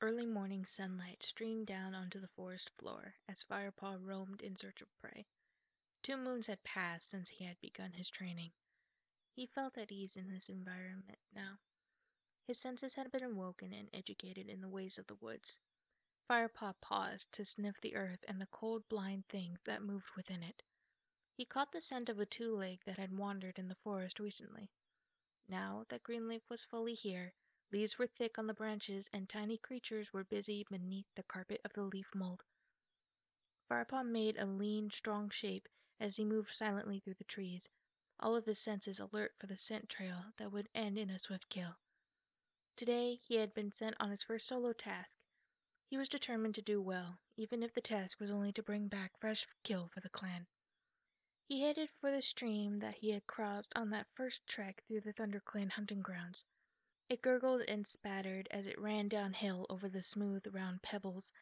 Early morning sunlight streamed down onto the forest floor as Firepaw roamed in search of prey. 2 moons had passed since he had begun his training. He felt at ease in this environment now. His senses had been awoken and educated in the ways of the woods. Firepaw paused to sniff the earth and the cold, blind things that moved within it. He caught the scent of a two-leg that had wandered in the forest recently. Now that Greenleaf was fully here, leaves were thick on the branches and tiny creatures were busy beneath the carpet of the leaf mold. Firepaw made a lean, strong shape as he moved silently through the trees, all of his senses alert for the scent trail that would end in a swift kill. Today he had been sent on his first solo task. He was determined to do well, even if the task was only to bring back fresh kill for the clan. He headed for the stream that he had crossed on that first trek through the ThunderClan hunting grounds. It gurgled and spattered as it ran downhill over the smooth, round pebbles.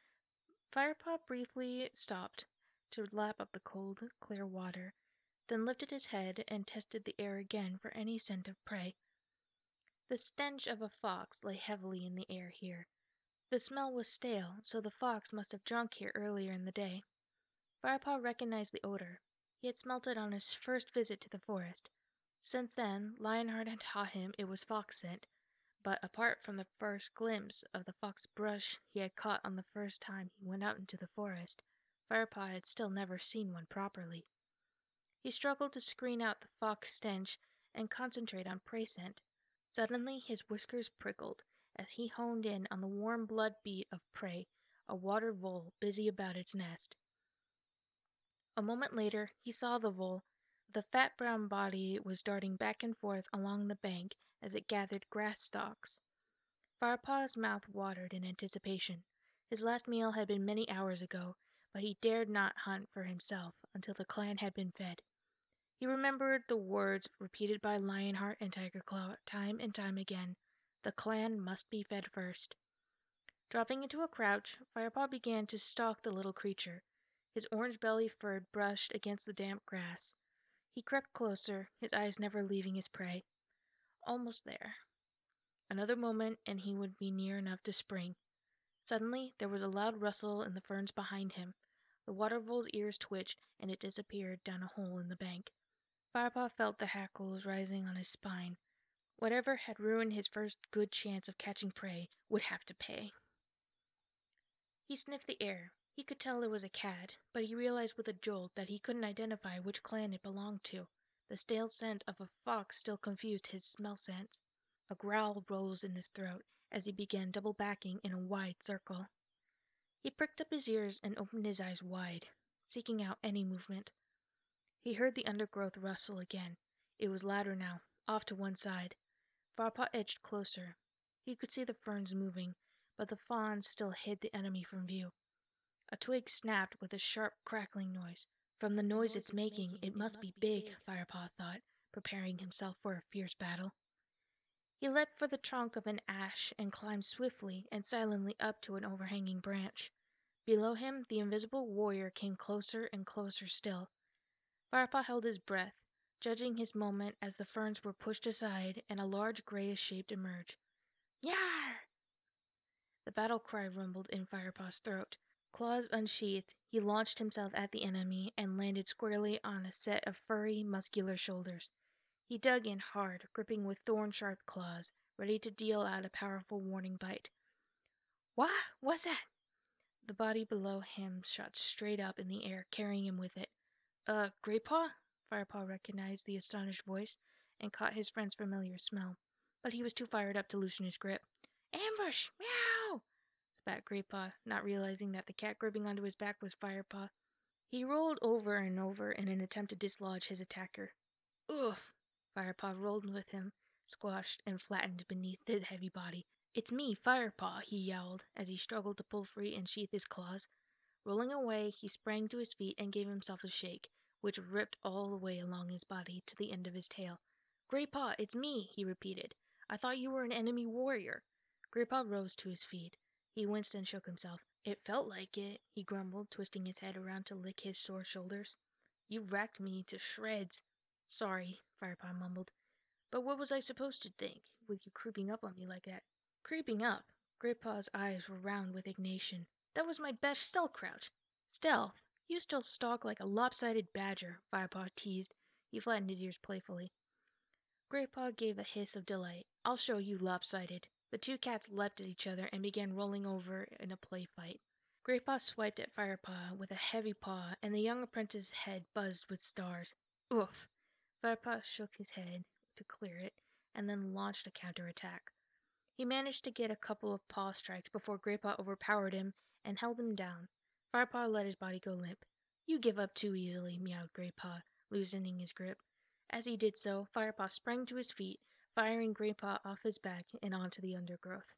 Firepaw briefly stopped to lap up the cold, clear water, then lifted his head and tested the air again for any scent of prey. The stench of a fox lay heavily in the air here. The smell was stale, so the fox must have drunk here earlier in the day. Firepaw recognized the odor. He had smelt it on his first visit to the forest. Since then, Lionheart had taught him it was fox scent, but apart from the first glimpse of the fox brush he had caught on the first time he went out into the forest, Firepaw had still never seen one properly. He struggled to screen out the fox stench and concentrate on prey scent. Suddenly his whiskers prickled as he honed in on the warm blood beat of prey, a water vole busy about its nest. A moment later he saw the vole. The fat brown body was darting back and forth along the bank as it gathered grass stalks. Firepaw's mouth watered in anticipation. His last meal had been many hours ago, but he dared not hunt for himself until the clan had been fed. He remembered the words repeated by Lionheart and Tigerclaw time and time again. The clan must be fed first. Dropping into a crouch, Firepaw began to stalk the little creature. His orange belly fur brushed against the damp grass. He crept closer, his eyes never leaving his prey. Almost there. Another moment and he would be near enough to spring. Suddenly there was a loud rustle in the ferns behind him. The water vole's ears twitched, and it disappeared down a hole in the bank. Firepaw felt the hackles rising on his spine. Whatever had ruined his first good chance of catching prey would have to pay. He sniffed the air. He could tell it was a cat, but he realized with a jolt that he couldn't identify which clan it belonged to. The stale scent of a fox still confused his smell sense. A growl rose in his throat as he began double backing in a wide circle. He pricked up his ears and opened his eyes wide, seeking out any movement. He heard the undergrowth rustle again. It was louder now, off to one side. Firepaw edged closer. He could see the ferns moving, but the fawns still hid the enemy from view. A twig snapped with a sharp crackling noise. From the noise it's making, it must be big, Firepaw thought, preparing himself for a fierce battle. He leapt for the trunk of an ash and climbed swiftly and silently up to an overhanging branch. Below him, the invisible warrior came closer and closer still. Firepaw held his breath, judging his moment as the ferns were pushed aside and a large grayish shape emerged. Yar! The battle cry rumbled in Firepaw's throat. Claws unsheathed, he launched himself at the enemy and landed squarely on a set of furry, muscular shoulders. He dug in hard, gripping with thorn-sharp claws, ready to deal out a powerful warning bite. Wha? What's that? The body below him shot straight up in the air, carrying him with it. Greypaw? Firepaw recognized the astonished voice and caught his friend's familiar smell, but he was too fired up to loosen his grip. Ambush! Meow! Spat Greypaw, not realizing that the cat gripping onto his back was Firepaw. He rolled over and over in an attempt to dislodge his attacker. Ugh! Firepaw rolled with him, squashed and flattened beneath the heavy body. It's me, Firepaw, he yowled as he struggled to pull free and sheath his claws. Rolling away, he sprang to his feet and gave himself a shake, which ripped all the way along his body to the end of his tail. Greypaw, it's me, he repeated. I thought you were an enemy warrior. Greypaw rose to his feet. He winced and shook himself. It felt like it, he grumbled, twisting his head around to lick his sore shoulders. You racked me to shreds. Sorry, Firepaw mumbled. But what was I supposed to think, with you creeping up on me like that? Creeping up? Graypaw's eyes were round with indignation. That was my best stealth crouch. Stealth? You still stalk like a lopsided badger, Firepaw teased. He flattened his ears playfully. Graypaw gave a hiss of delight. I'll show you lopsided. The two cats leapt at each other and began rolling over in a play fight. Graypaw swiped at Firepaw with a heavy paw, and the young apprentice's head buzzed with stars. Oof! Firepaw shook his head to clear it, and then launched a counter-attack. He managed to get a couple of paw strikes before Graypaw overpowered him and held him down. Firepaw let his body go limp. You give up too easily, meowed Graypaw, loosening his grip. As he did so, Firepaw sprang to his feet, firing Graypaw off his back and onto the undergrowth.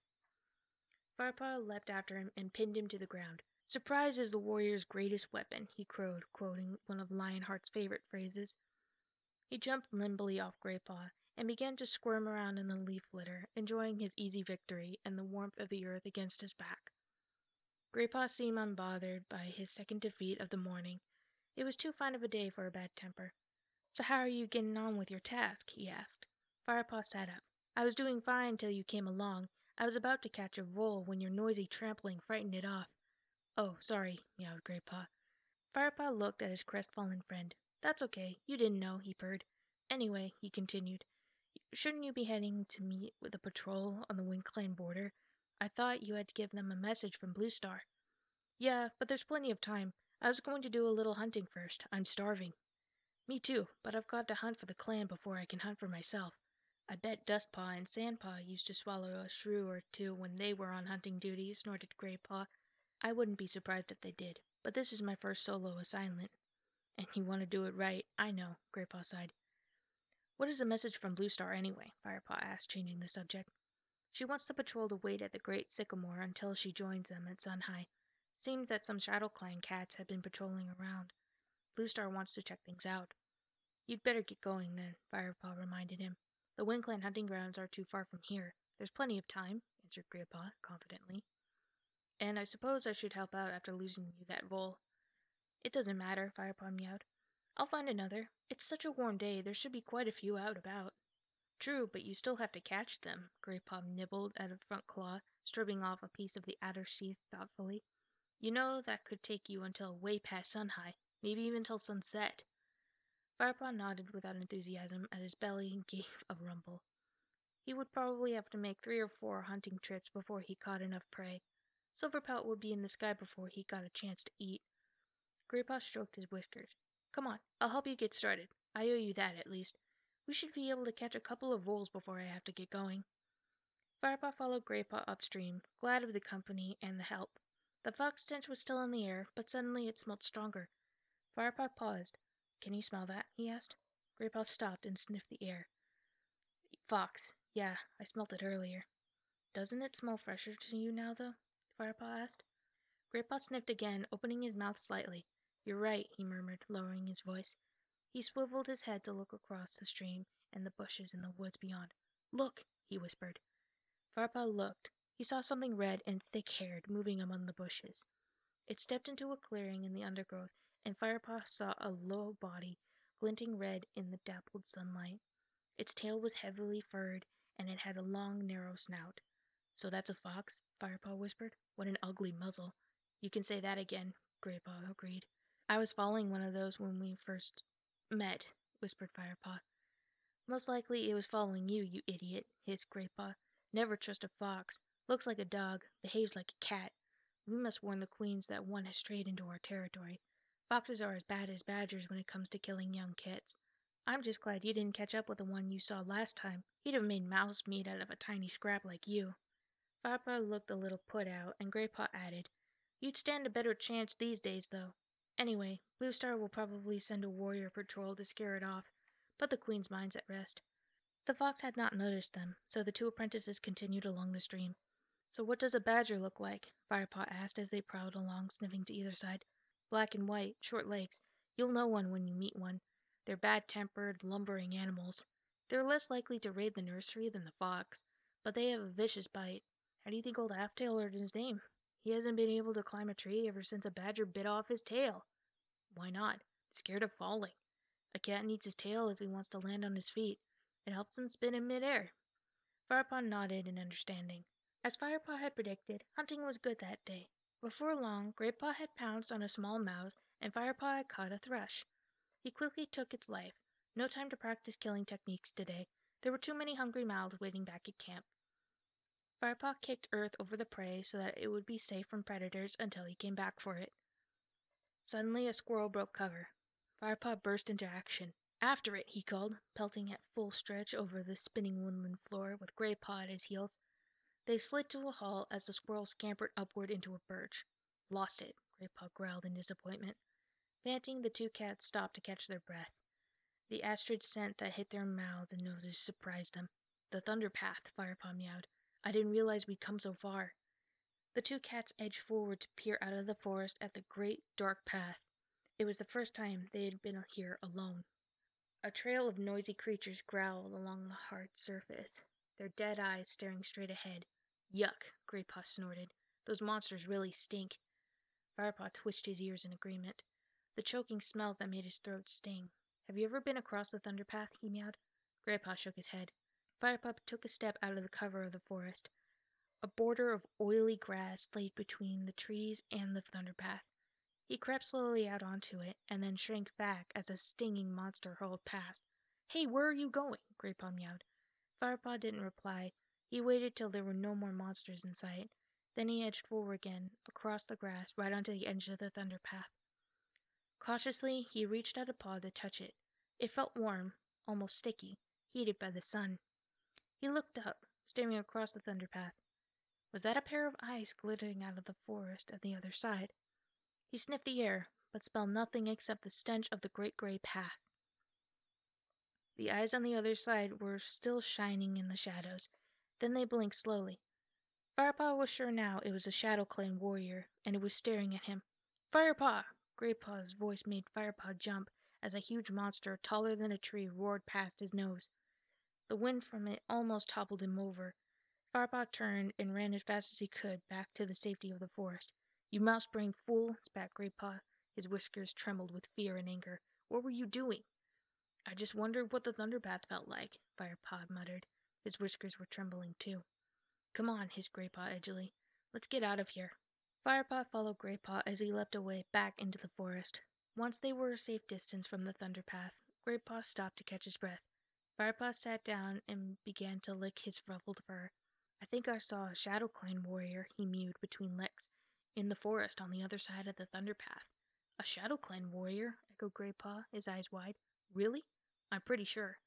Firepaw leapt after him and pinned him to the ground. Surprise is the warrior's greatest weapon, he crowed, quoting one of Lionheart's favorite phrases. He jumped nimbly off Graypaw and began to squirm around in the leaf litter, enjoying his easy victory and the warmth of the earth against his back. Graypaw seemed unbothered by his second defeat of the morning. It was too fine of a day for a bad temper. So how are you getting on with your task? He asked. Firepaw sat up. I was doing fine till you came along. I was about to catch a vole when your noisy trampling frightened it off. Oh, sorry, meowed Graypaw. Firepaw looked at his crestfallen friend. That's okay. You didn't know, he purred. Anyway, he continued, shouldn't you be heading to meet with a patrol on the Winkline border? I thought you had to give them a message from Blue Star. Yeah, but there's plenty of time. I was going to do a little hunting first. I'm starving. Me too, but I've got to hunt for the clan before I can hunt for myself. I bet Dustpaw and Sandpaw used to swallow a shrew or two when they were on hunting duty, snorted Graypaw. I wouldn't be surprised if they did, but this is my first solo assignment. And you want to do it right, I know, Graypaw sighed. What is the message from Blue Star anyway? Firepaw asked, changing the subject. She wants the patrol to wait at the Great Sycamore until she joins them at Sunhigh. Seems that some Shadow Clan cats have been patrolling around. Blue Star wants to check things out. You'd better get going then, Firepaw reminded him. The Winkland hunting grounds are too far from here. There's plenty of time, answered Graypaw confidently. And I suppose I should help out after losing you that vole. It doesn't matter, Firepaw meowed. I'll find another. It's such a warm day, there should be quite a few out about. True, but you still have to catch them, Graypaw nibbled at a front claw, stripping off a piece of the outer sheath thoughtfully. You know that could take you until way past Sunhigh, maybe even till sunset. Firepaw nodded without enthusiasm as his belly gave a rumble. He would probably have to make 3 or 4 hunting trips before he caught enough prey. Silverpelt would be in the sky before he got a chance to eat. Graypaw stroked his whiskers. Come on, I'll help you get started. I owe you that, at least. We should be able to catch a couple of voles before I have to get going. Firepaw followed Graypaw upstream, glad of the company and the help. The fox stench was still in the air, but suddenly it smelt stronger. Firepaw paused. Can you smell that? He asked. Graypaw stopped and sniffed the air. Fox. Yeah, I smelt it earlier. Doesn't it smell fresher to you now, though? Firepaw asked. Graypaw sniffed again, opening his mouth slightly. You're right, he murmured, lowering his voice. He swiveled his head to look across the stream and the bushes in the woods beyond. Look, he whispered. Firepaw looked. He saw something red and thick-haired moving among the bushes. It stepped into a clearing in the undergrowth, and Firepaw saw a low body, glinting red in the dappled sunlight. Its tail was heavily furred, and it had a long, narrow snout. So that's a fox? Firepaw whispered. What an ugly muzzle. You can say that again, Graypaw agreed. I was following one of those when we first met, whispered Firepaw. Most likely it was following you, you idiot, hissed Graypaw. Never trust a fox. Looks like a dog, behaves like a cat. We must warn the queens that one has strayed into our territory. Foxes are as bad as badgers when it comes to killing young kits. I'm just glad you didn't catch up with the one you saw last time. He'd have made mouse meat out of a tiny scrap like you. Firepaw looked a little put out, and Graypaw added, You'd stand a better chance these days, though. Anyway, Blue Star will probably send a warrior patrol to scare it off. Put the queen's mind's at rest. The fox had not noticed them, so the two apprentices continued along the stream. So what does a badger look like? Firepaw asked as they prowled along, sniffing to either side. Black and white, short legs. You'll know one when you meet one. They're bad-tempered, lumbering animals. They're less likely to raid the nursery than the fox, but they have a vicious bite. How do you think old Halftail earned his name? He hasn't been able to climb a tree ever since a badger bit off his tail. Why not? Scared of falling. A cat needs his tail if he wants to land on his feet. It helps him spin in midair. Firepaw nodded in understanding. As Firepaw had predicted, hunting was good that day. Before long, Greatpaw had pounced on a small mouse, and Firepaw had caught a thrush. He quickly took its life. No time to practice killing techniques today. There were too many hungry mouths waiting back at camp. Firepaw kicked earth over the prey so that it would be safe from predators until he came back for it. Suddenly, a squirrel broke cover. Firepaw burst into action. "After it!" he called, pelting at full stretch over the spinning woodland floor with Greatpaw at his heels. They slid to a halt as the squirrel scampered upward into a birch. "Lost it," Greatpaw growled in disappointment. Panting, the two cats stopped to catch their breath. The astrid scent that hit their mouths and noses surprised them. "The thunder path," Firepaw meowed. "I didn't realize we'd come so far." The two cats edged forward to peer out of the forest at the great, dark path. It was the first time they had been here alone. A trail of noisy creatures growled along the hard surface, their dead eyes staring straight ahead. "Yuck!" Greatpaw snorted. "Those monsters really stink." Firepaw twitched his ears in agreement. The choking smells that made his throat sting. "Have you ever been across the thunder path?" he meowed. Greatpaw shook his head. Firepaw took a step out of the cover of the forest. A border of oily grass lay between the trees and the thunder path. He crept slowly out onto it, and then shrank back as a stinging monster hurled past. "Hey, where are you going?" Greatpaw meowed. Firepaw didn't reply. He waited till there were no more monsters in sight. Then he edged forward again, across the grass, right onto the edge of the thunder path. Cautiously, he reached out a paw to touch it. It felt warm, almost sticky, heated by the sun. He looked up, staring across the thunder path. Was that a pair of eyes glittering out of the forest at the other side? He sniffed the air, but smelled nothing except the stench of the great gray path. The eyes on the other side were still shining in the shadows. Then they blinked slowly. Firepaw was sure now it was a Shadow Clan warrior, and it was staring at him. "Firepaw!" Greatpaw's voice made Firepaw jump as a huge monster taller than a tree roared past his nose. The wind from it almost toppled him over. Firepaw turned and ran as fast as he could back to the safety of the forest. "You mouse-brained fool!" spat Greatpaw. His whiskers trembled with fear and anger. "What were you doing?" "I just wondered what the thunder path felt like," Firepaw muttered. His whiskers were trembling too. "Come on," hissed Greatpaw edgily. "Let's get out of here." Firepaw followed Greatpaw as he leapt away back into the forest. Once they were a safe distance from the thunder path, Greatpaw stopped to catch his breath. Firepaw sat down and began to lick his ruffled fur. "I think I saw a Shadow Clan warrior," he mewed between licks, "in the forest on the other side of the thunder path." "A Shadow Clan warrior?" echoed Greatpaw, his eyes wide. "Really?" "I'm pretty sure."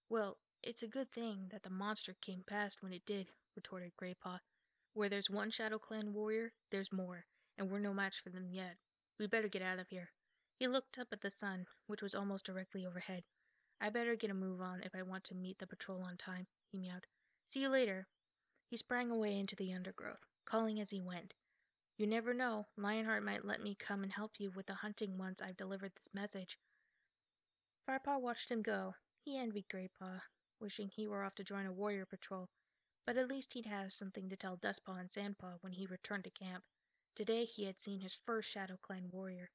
"Well, it's a good thing that the monster came past when it did," retorted Greatpaw. "Where there's one Shadow Clan warrior, there's more, and we're no match for them yet. We'd better get out of here." He looked up at the sun, which was almost directly overhead. "I better get a move on if I want to meet the patrol on time," he meowed. "See you later." He sprang away into the undergrowth, calling as he went. "You never know. Lionheart might let me come and help you with the hunting once I've delivered this message." Firepaw watched him go. He envied Greatpaw, wishing he were off to join a warrior patrol. But at least he'd have something to tell Dustpaw and Sandpaw when he returned to camp. Today he had seen his first Shadow Clan warrior.